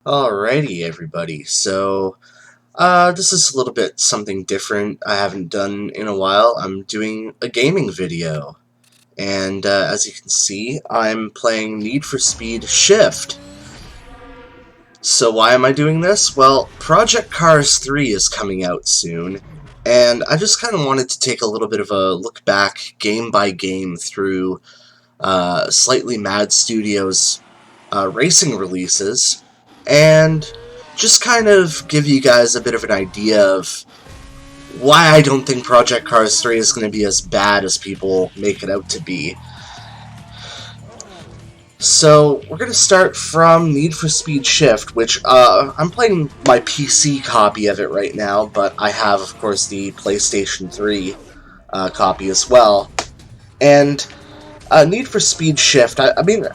Alrighty, everybody. This is a little bit something different I haven't done in a while. I'm doing a gaming video. And as you can see, I'm playing Need for Speed Shift. So why am I doing this? Well, Project Cars 3 is coming out soon. And I just kind of wanted to take a little bit of a look back, game by game, through SlightlyMad Studios' racing releases. And just kind of give you guys a bit of an idea of why I don't think Project Cars 3 is going to be as bad as people make it out to be. So, we're going to start from Need for Speed Shift, which, I'm playing my PC copy of it right now, but I have, of course, the PlayStation 3 copy as well. And Need for Speed Shift, I mean,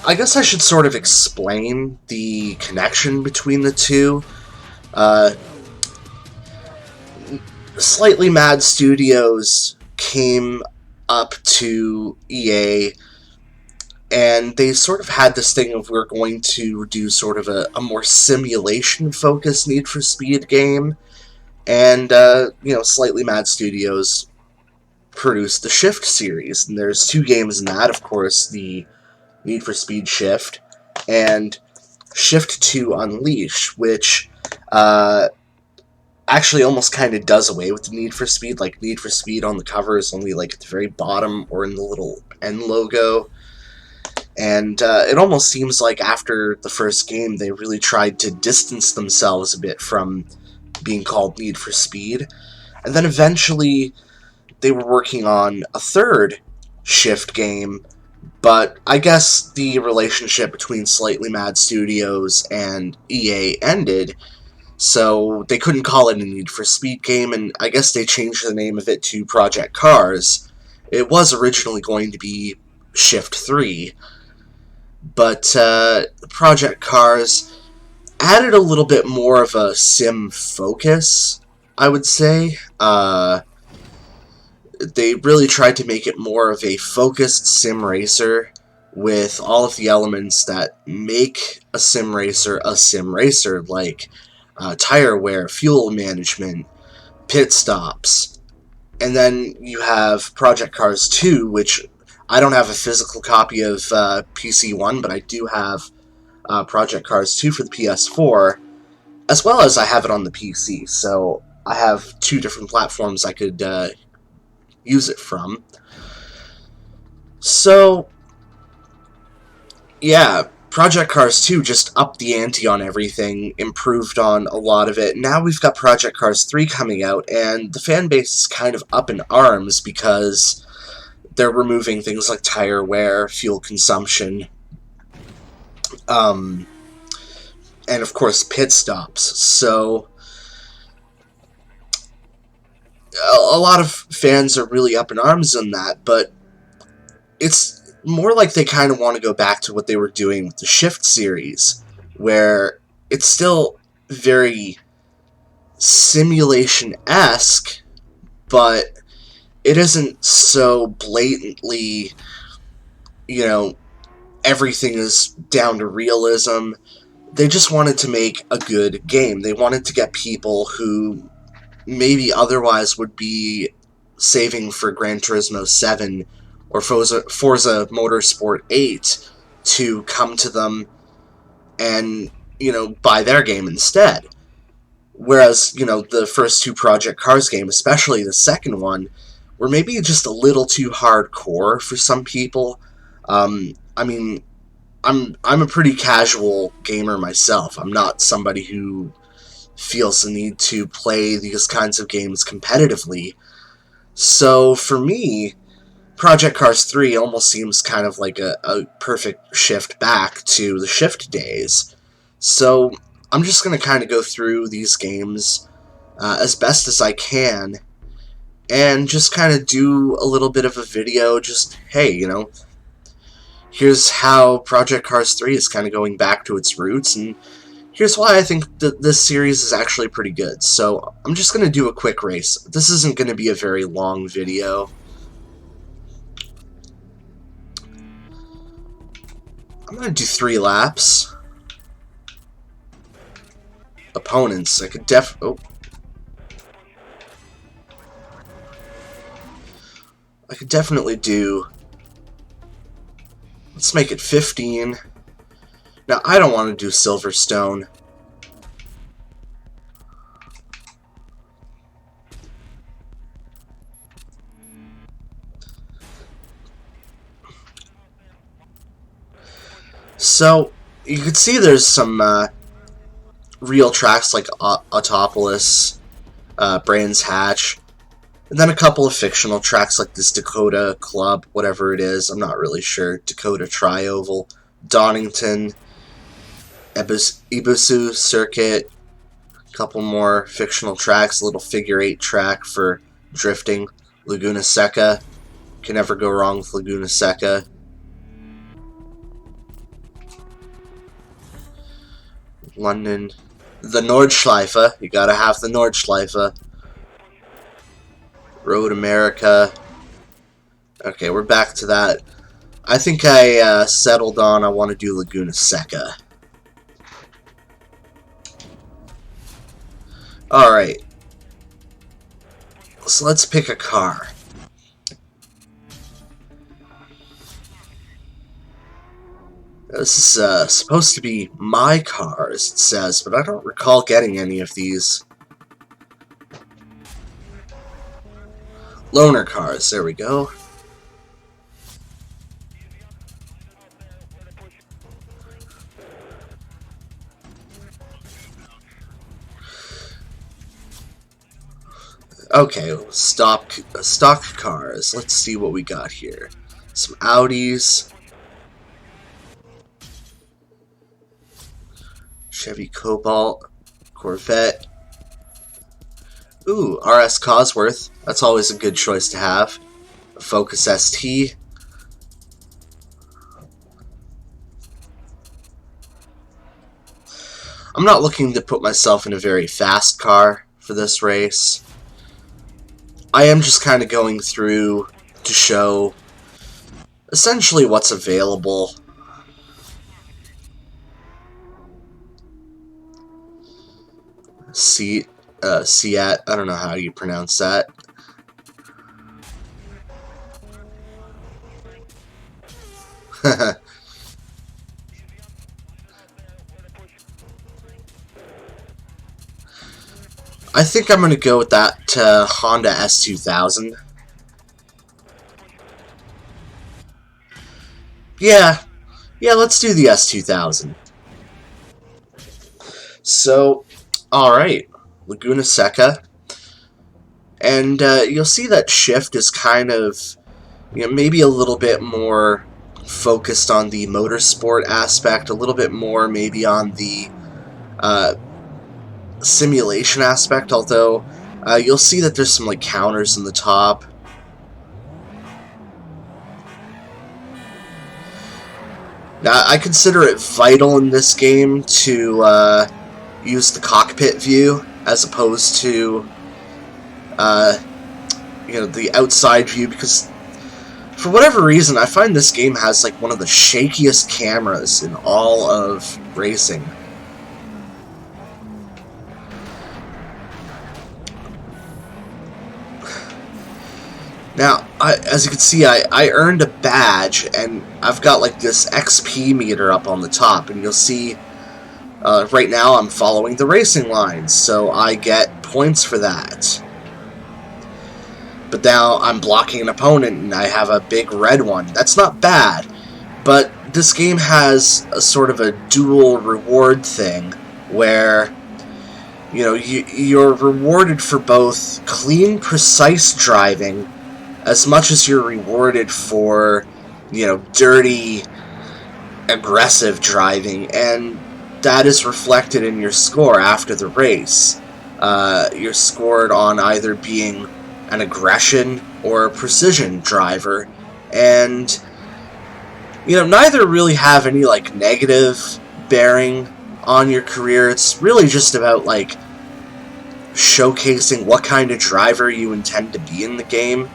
I guess I should sort of explain the connection between the two. SlightlyMad Studios came up to EA, and they sort of had this thing of we're going to do sort of a more simulation-focused Need for Speed game, and, SlightlyMad Studios produced the Shift series, and there's two games in that, of course, the Need for Speed Shift, and Shift 2 Unleash, which actually almost kind of does away with the Need for Speed. Like, Need for Speed on the cover is only like at the very bottom or in the little N logo. And it almost seems like after the first game, they really tried to distance themselves a bit from being called Need for Speed. And then eventually, they were working on a third Shift game, but I guess the relationship between SlightlyMad Studios and EA ended, so they couldn't call it a Need for Speed game, and I guess they changed the name of it to Project Cars. It was originally going to be Shift 3, but Project Cars added a little bit more of a sim focus, I would say. They really tried to make it more of a focused sim racer with all of the elements that make a sim racer, like tire wear, fuel management, pit stops. And then you have Project Cars 2, which I don't have a physical copy of PC1, but I do have Project Cars 2 for the PS4, as well as I have it on the PC, so I have two different platforms I could use it from. So, yeah, Project Cars 2 just upped the ante on everything, improved on a lot of it. Now we've got Project Cars 3 coming out, and the fan base is kind of up in arms because they're removing things like tire wear, fuel consumption, and of course pit stops. So a lot of fans are really up in arms on that, but it's more like they kind of want to go back to what they were doing with the Shift series, where it's still very simulation-esque, but it isn't so blatantly, everything is down to realism. They just wanted to make a good game. They wanted to get people who maybe otherwise would be saving for Gran Turismo 7 or Forza Motorsport 8 to come to them and, buy their game instead. Whereas, the first two Project Cars games, especially the second one, were maybe just a little too hardcore for some people. I mean, I'm a pretty casual gamer myself. I'm not somebody who feels the need to play these kinds of games competitively. So for me, Project Cars 3 almost seems kind of like a perfect shift back to the Shift days. So I'm just going to kind of go through these games as best as I can and just kind of do a little bit of a video, just, hey, here's how Project Cars 3 is kind of going back to its roots, and here's why I think that this series is actually pretty good. So, I'm just going to do a quick race. This isn't going to be a very long video. I'm going to do 3 laps. opponents. I could definitely do. Let's make it 15. Now, I don't want to do Silverstone. So, you can see there's some real tracks like Autopolis, Brands Hatch, and then a couple of fictional tracks like this Dakota Club, whatever it is, I'm not really sure, Dakota Tri-Oval, Donington, Ibusu Circuit, a couple more fictional tracks, a little figure 8 track for drifting, Laguna Seca, can never go wrong with Laguna Seca. London, the Nordschleife, you gotta have the Nordschleife. Road America. Okay, we're back to that. I think I settled on I want to do Laguna Seca. Alright. So let's pick a car. This is supposed to be my car, as it says, but I don't recall getting any of these. Loaner cars, there we go. Okay, stock cars. Let's see what we got here. Some Audis. Chevy Cobalt, Corvette. Ooh, RS Cosworth. That's always a good choice to have. A Focus ST. I'm not looking to put myself in a very fast car for this race. I am just kind of going through to show essentially what's available. Seat, I don't know how you pronounce that. I think I'm going to go with that Honda S2000. Yeah, let's do the S2000. So, alright, Laguna Seca. And you'll see that shift is kind of, maybe a little bit more focused on the motorsport aspect, a little bit more maybe on the simulation aspect, although you'll see that there's some like counters in the top. Now, I consider it vital in this game to use the cockpit view as opposed to the outside view, because for whatever reason I find this game has like one of the shakiest cameras in all of racing. Now, as you can see, I earned a badge, and I've got like this XP meter up on the top, and you'll see right now I'm following the racing lines, so I get points for that. But now I'm blocking an opponent, and I have a big red one. That's not bad, but this game has a sort of a dual reward thing, where you're rewarded for both clean, precise driving, as much as you're rewarded for, dirty, aggressive driving, and that is reflected in your score after the race. You're scored on either being an aggression or a precision driver, and, neither really have any, like, negative bearing on your career. It's really just about, like, showcasing what kind of driver you intend to be in the game.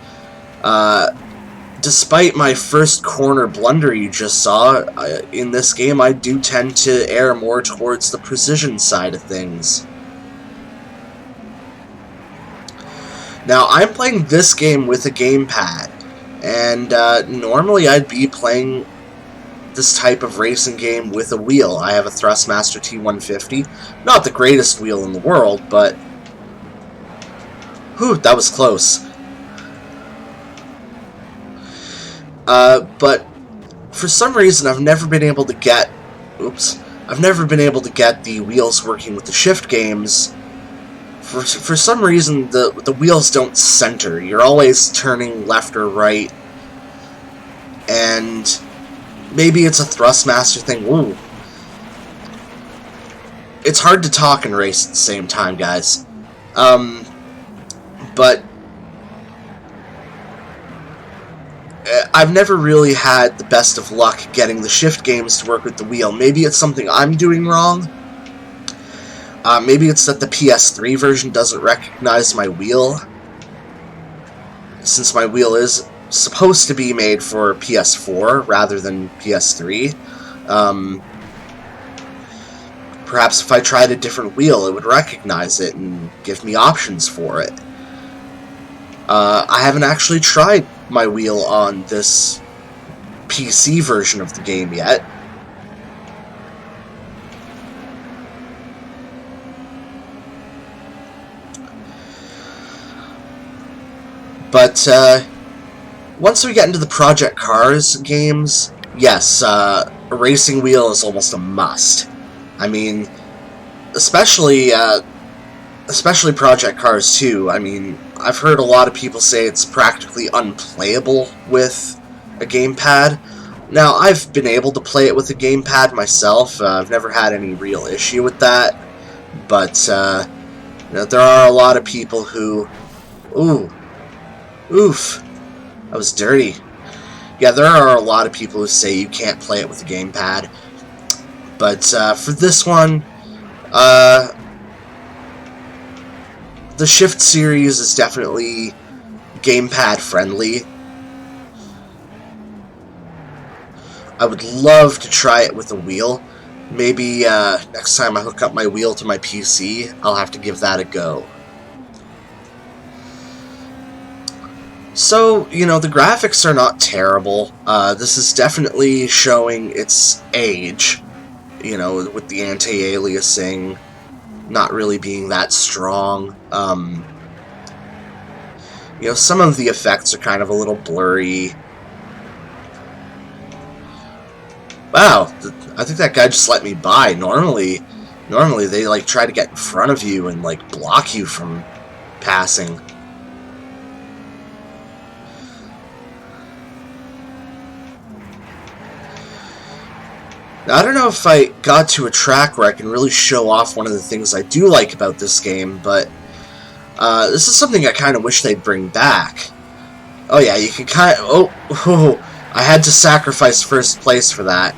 despite my first corner blunder you just saw, in this game I do tend to err more towards the precision side of things. Now, I'm playing this game with a gamepad, and normally I'd be playing this type of racing game with a wheel. I have a Thrustmaster T150, not the greatest wheel in the world, but whew, that was close. But for some reason I've never been able to get the wheels working with the shift games. For some reason the wheels don't center. You're always turning left or right, and maybe it's a Thrustmaster thing. Ooh. It's hard to talk and race at the same time, guys. But I've never really had the best of luck getting the shift games to work with the wheel. Maybe it's something I'm doing wrong. Maybe it's that the PS3 version doesn't recognize my wheel, since my wheel is supposed to be made for PS4 rather than PS3. Perhaps if I tried a different wheel, it would recognize it and give me options for it. I haven't actually tried my wheel on this PC version of the game yet. But once we get into the Project Cars games, yes, a racing wheel is almost a must. I mean, especially Project Cars 2. I mean, I've heard a lot of people say it's practically unplayable with a gamepad. Now, I've been able to play it with a gamepad myself. I've never had any real issue with that. But you know, there are a lot of people who... Oof. That was dirty. Yeah, there are a lot of people who say you can't play it with a gamepad. But for this one, the Shift series is definitely gamepad friendly. I would love to try it with a wheel. Maybe next time I hook up my wheel to my PC, I'll have to give that a go. So, you know, the graphics are not terrible. This is definitely showing its age, you know, with the anti-aliasing not really being that strong. You know, some of the effects are kind of a little blurry. Wow, I think that guy just let me by. Normally they, like, try to get in front of you and, like, block you from passing. Now, I don't know if I got to a track where I can really show off one of the things I do like about this game, but this is something I kind of wish they'd bring back. Oh yeah, you can kind of... Oh, I had to sacrifice first place for that.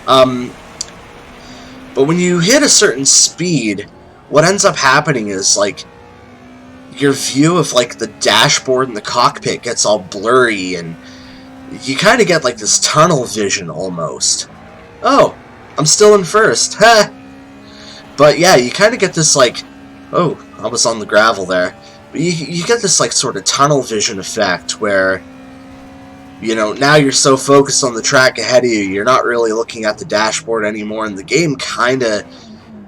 But when you hit a certain speed, what ends up happening is, like, your view of, like, the dashboard and the cockpit gets all blurry, and you kind of get, like, this tunnel vision, almost. Oh, I'm still in first. Ha! But yeah, you kind of get this, like... Oh, I was on the gravel there. But you get this, like, sort of tunnel vision effect where, you know, now you're so focused on the track ahead of you, you're not really looking at the dashboard anymore, and the game kind of...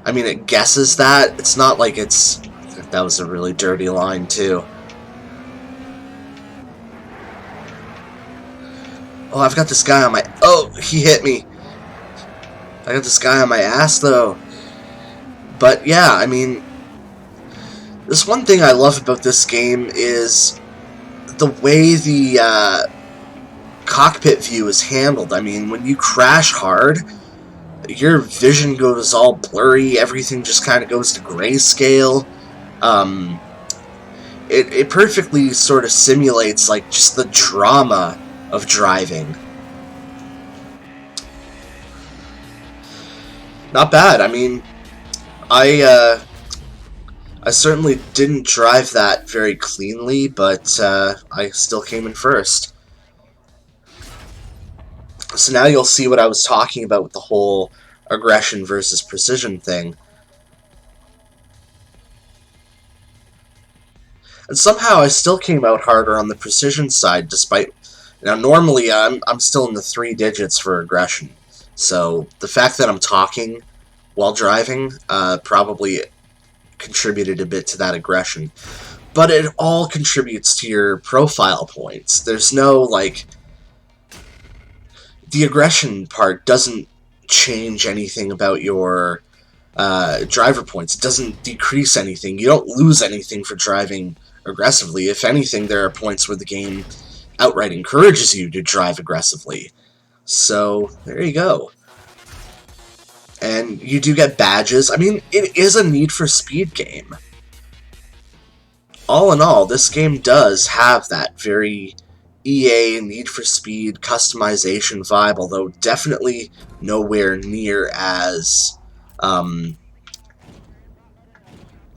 I mean, it guesses that. It's not like it's... That was a really dirty line, too. Oh, I've got this guy on my... Oh, he hit me. I got this guy on my ass, though. But, yeah, I mean... This one thing I love about this game is the way the cockpit view is handled. I mean, when you crash hard, your vision goes all blurry, everything just kind of goes to grayscale. It perfectly sort of simulates, like, just the drama of driving. Not bad. I mean, I certainly didn't drive that very cleanly, but I still came in first. So now you'll see what I was talking about with the whole aggression versus precision thing. And somehow I still came out harder on the precision side, despite... Now, normally I'm still in the 3 digits for aggression. So the fact that I'm talking while driving probably contributed a bit to that aggression. But it all contributes to your profile points. There's no, like... The aggression part doesn't change anything about your driver points. It doesn't decrease anything. You don't lose anything for driving aggressively. If anything, there are points where the game outright encourages you to drive aggressively. So, there you go. And you do get badges. I mean, it is a Need for Speed game. All in all, this game does have that very EA Need for Speed customization vibe, although definitely nowhere near as,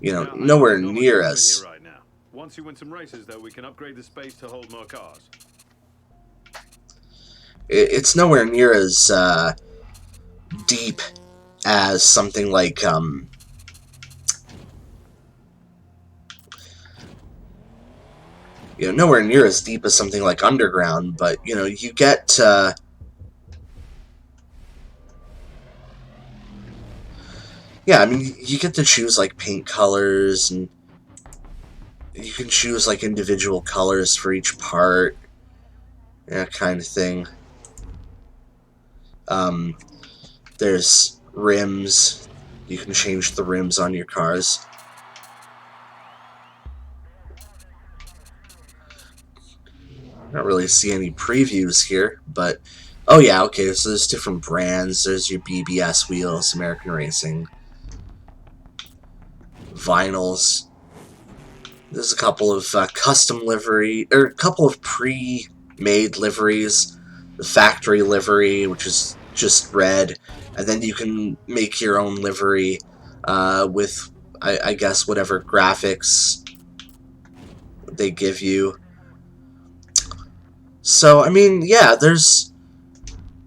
nowhere near as... Once you win some races, though, we can upgrade the space to hold more cars. It's nowhere near as deep as something like nowhere near as deep as something like Underground, but you get yeah, I mean, you get to choose like paint colors, and you can choose like individual colors for each part, that kind of thing. There's rims. You can change the rims on your cars. I don't really see any previews here, but... Oh yeah, okay, so there's different brands. There's your BBS wheels, American Racing. Vinyls. There's a couple of custom livery, or a couple of pre-made liveries. The factory livery, which is just red, and then you can make your own livery with, I guess, whatever graphics they give you. So, I mean, yeah, there's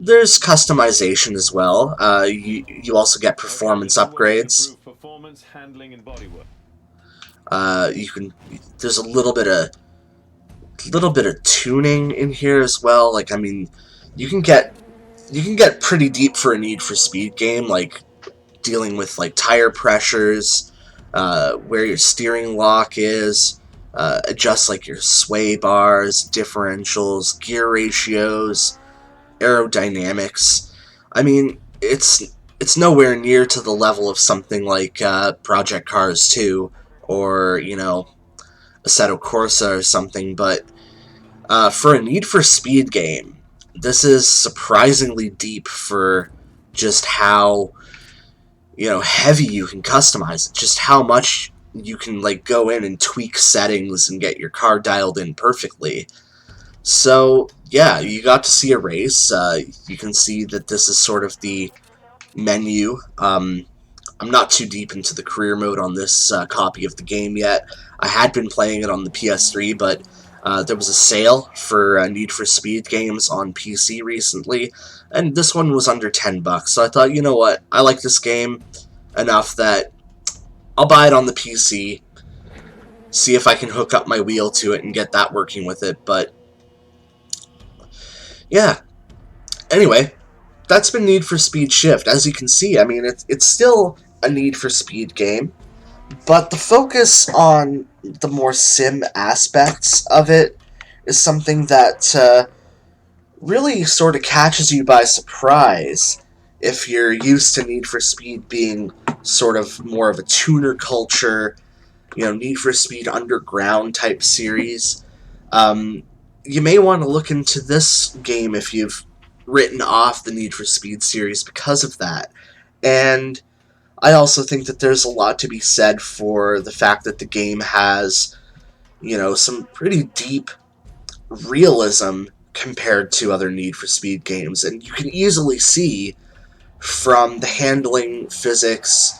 customization as well. You also get performance upgrades. You can... There's a little bit of tuning in here as well. Like, I mean, you can get pretty deep for a Need for Speed game, like dealing with like tire pressures, where your steering lock is, adjust like your sway bars, differentials, gear ratios, aerodynamics. I mean, it's nowhere near to the level of something like Project Cars 2 or Assetto Corsa or something, but for a Need for Speed game, this is surprisingly deep for just how heavy you can customize it, just how much you can like go in and tweak settings and get your car dialed in perfectly. So yeah, you got to see a race. You can see that this is sort of the menu. I'm not too deep into the career mode on this copy of the game yet. I had been playing it on the PS3, but there was a sale for Need for Speed games on PC recently, and this one was under $10. So I thought, you know what, I like this game enough that I'll buy it on the PC, see if I can hook up my wheel to it and get that working with it. But yeah, anyway, that's been Need for Speed Shift. As you can see, I mean, it's still a Need for Speed game, but the focus on the more sim aspects of it is something that really sort of catches you by surprise if you're used to Need for Speed being sort of more of a tuner culture, Need for Speed Underground type series. You may want to look into this game if you've written off the Need for Speed series because of that. And I also think that there's a lot to be said for the fact that the game has, some pretty deep realism compared to other Need for Speed games. And you can easily see from the handling physics,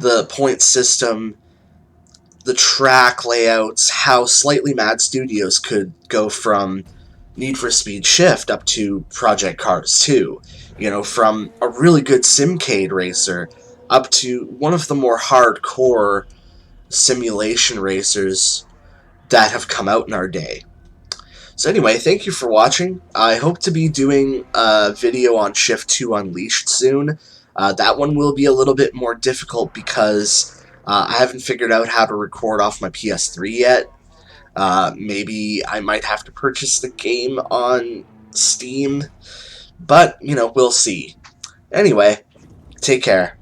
the point system, the track layouts, how SlightlyMad Studios could go from, Need for Speed Shift up to Project Cars 2. You know, from a really good simcade racer up to one of the more hardcore simulation racers that have come out in our day. So anyway, thank you for watching. I hope to be doing a video on Shift 2 Unleashed soon. That one will be a little bit more difficult because I haven't figured out how to record off my PS3 yet. Maybe I might have to purchase the game on Steam, but, you know, we'll see. Anyway, take care.